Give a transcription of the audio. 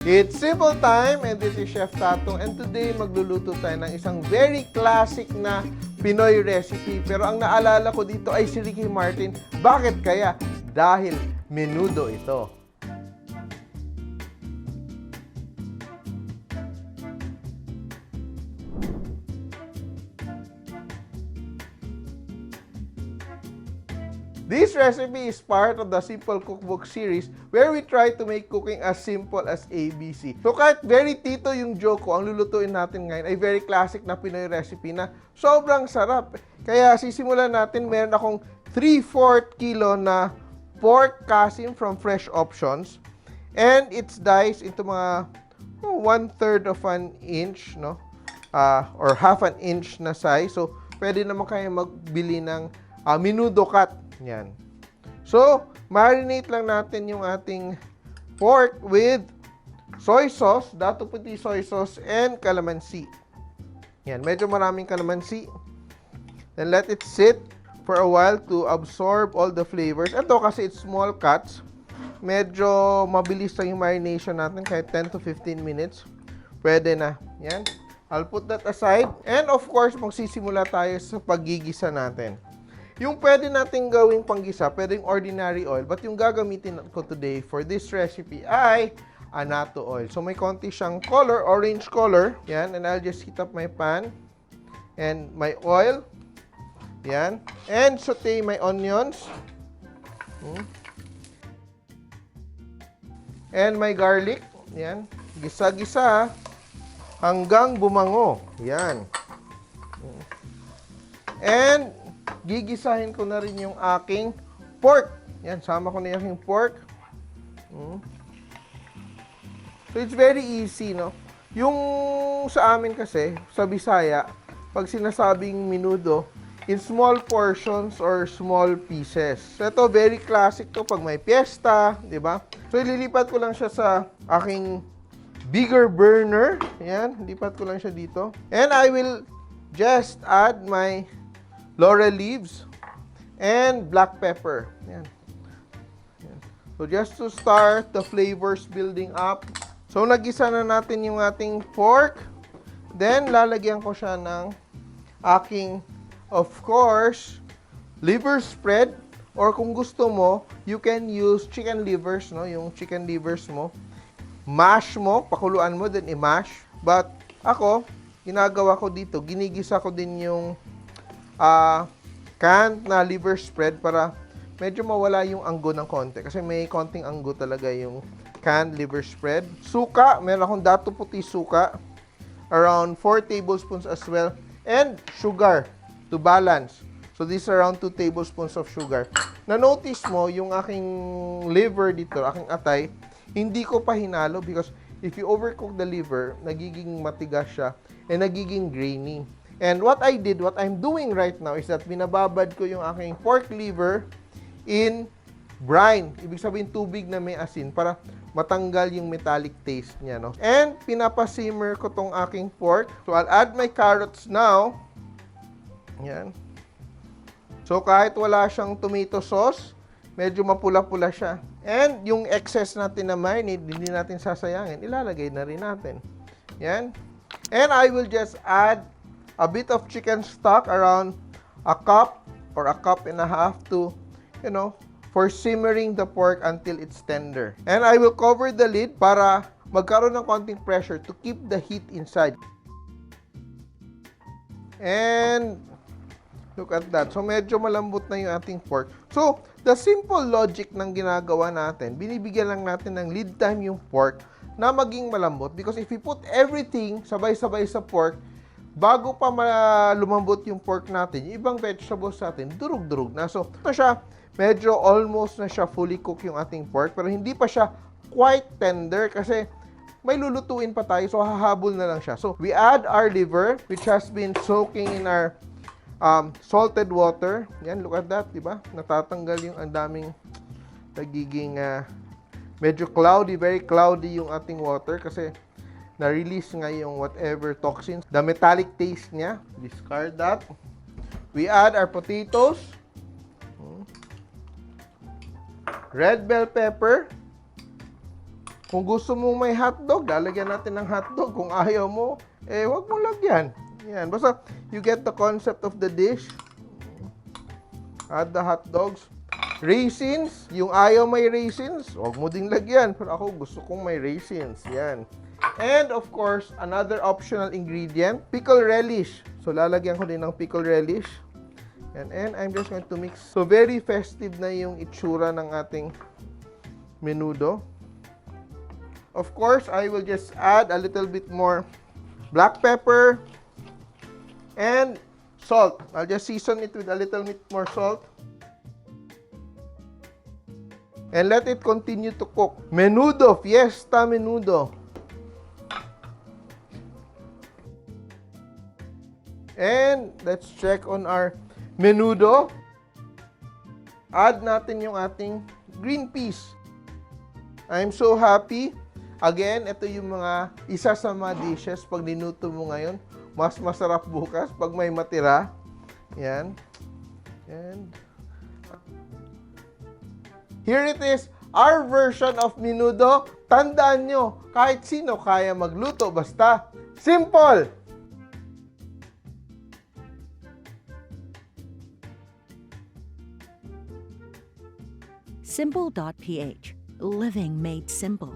It's simple time and this is Chef Tatong and today magluluto tayo ng isang very classic na Pinoy recipe. Pero ang naalala ko dito ay si Ricky Martin. Bakit kaya? Dahil menudo ito. This recipe is part of the Simple Cookbook series where we try to make cooking as simple as ABC. So kahit very tito yung joke ko, ang lulutuin natin ngayon ay very classic na Pinoy recipe na sobrang sarap. Kaya sisimulan natin, meron akong 3/4 kilo na pork kasim from Fresh Options. And it's diced into mga 1/3 of an inch, no? Or half an inch na size. So pwede naman kayo magbili ng menudo cut. Yan. So, marinate lang natin yung ating pork with soy sauce, dato puti soy sauce, and calamansi. Yan, medyo maraming calamansi. Then let it sit for a while to absorb all the flavors. Ito kasi it's small cuts. Medyo mabilis lang yung marination natin, kahit 10 to 15 minutes. Pwede na. Yan. I'll put that aside. And of course, magsisimula tayo sa paggigisa natin. Yung pwede nating gawing panggisa, pwedeng ordinary oil. But yung gagamitin ko today for this recipe ay annatto oil. So may konti siyang color, orange color. Yan, and I'll just heat up my pan. And my oil. Yan. And saute my onions. And my garlic. Yan. Gisa-gisa hanggang bumango. Yan. And gigisahin ko na rin yung aking pork. Yan, sama ko na yung aking pork. So, it's very easy, no? Yung sa amin kasi, sa Bisaya, pag sinasabing menudo, in small portions or small pieces. So, ito, very classic to pag may piyesta, di ba? So, ililipat ko lang siya sa aking bigger burner. Yan, lipat ko lang siya dito. And I will just add my laurel leaves and black pepper. Yan. Yan. So just to start the flavors building up. So nagisa na natin yung ating pork. Then lalagyan ko siya ng aking, of course, liver spread. Or kung gusto mo, you can use chicken livers, no? Yung chicken livers mo. Mash mo, pakuluan mo, then i-mash. But ako, ginagawa ko dito, ginigisa ko din yung canned na liver spread para medyo mawala yung anggo ng konti. Kasi may konting anggo talaga yung canned liver spread. Suka, meron akong dato puti suka. Around 4 tablespoons as well. And sugar to balance. So, these are around 2 tablespoons of sugar. Na-notice mo, yung aking liver dito, aking atay, hindi ko pa hinalo because if you overcook the liver, nagiging matigas siya and nagiging grainy. And what I'm doing right now is that binababad ko yung aking pork liver in brine. Ibig sabihin tubig na may asin para matanggal yung metallic taste niya, no? And pinapasimmer ko tong aking pork. So I'll add my carrots now. Yan. So kahit wala siyang tomato sauce, medyo mapula-pula siya. And yung excess natin na marinade, hindi natin sasayangin. Ilalagay na rin natin. Yan. And I will just add a bit of chicken stock, around a cup or a cup and a half to, for simmering the pork until it's tender. And I will cover the lid para magkaroon ng konting pressure to keep the heat inside. And look at that. So, medyo malambot na yung ating pork. So, the simple logic ng ginagawa natin, binibigyan lang natin ng lead time yung pork na maging malambot. Because if we put everything sabay-sabay sa pork, bago pa lumambot yung pork natin, yung ibang vegetables natin, durug-durug na. So, ito siya, medyo almost na siya fully cooked yung ating pork, pero hindi pa siya quite tender kasi may lulutuin pa tayo, so hahabol na lang siya. So, we add our liver, which has been soaking in our salted water. Yan, look at that, diba? Natatanggal yung ang daming nagiging medyo cloudy, very cloudy yung ating water kasi na-release nga yung whatever toxins. The metallic taste niya. Discard that. We add our potatoes. Red bell pepper. Kung gusto mong may hotdog, lalagyan natin ng hotdog. Kung ayaw mo, wag mo lagyan. Yan. Basta, you get the concept of the dish. Add the hotdogs. Raisins. Yung ayaw may raisins, wag mo ding lagyan. Pero ako, gusto kong may raisins. Yan. And, of course, another optional ingredient, pickle relish. So, lalagyan ko din ng pickle relish. And I'm just going to mix. So, very festive na yung itsura ng ating menudo. Of course, I will just add a little bit more black pepper and salt. I'll just season it with a little bit more salt. And let it continue to cook. Menudo, fiesta menudo. And let's check on our menudo. Add natin yung ating green peas. I'm so happy. Again, ito yung mga isa sa mga dishes pag niluto mo ngayon, mas masarap bukas pag may matira. Yan. And here it is, our version of menudo. Tandaan nyo, kahit sino kaya magluto, basta simple! Simple.ph. Living made simple.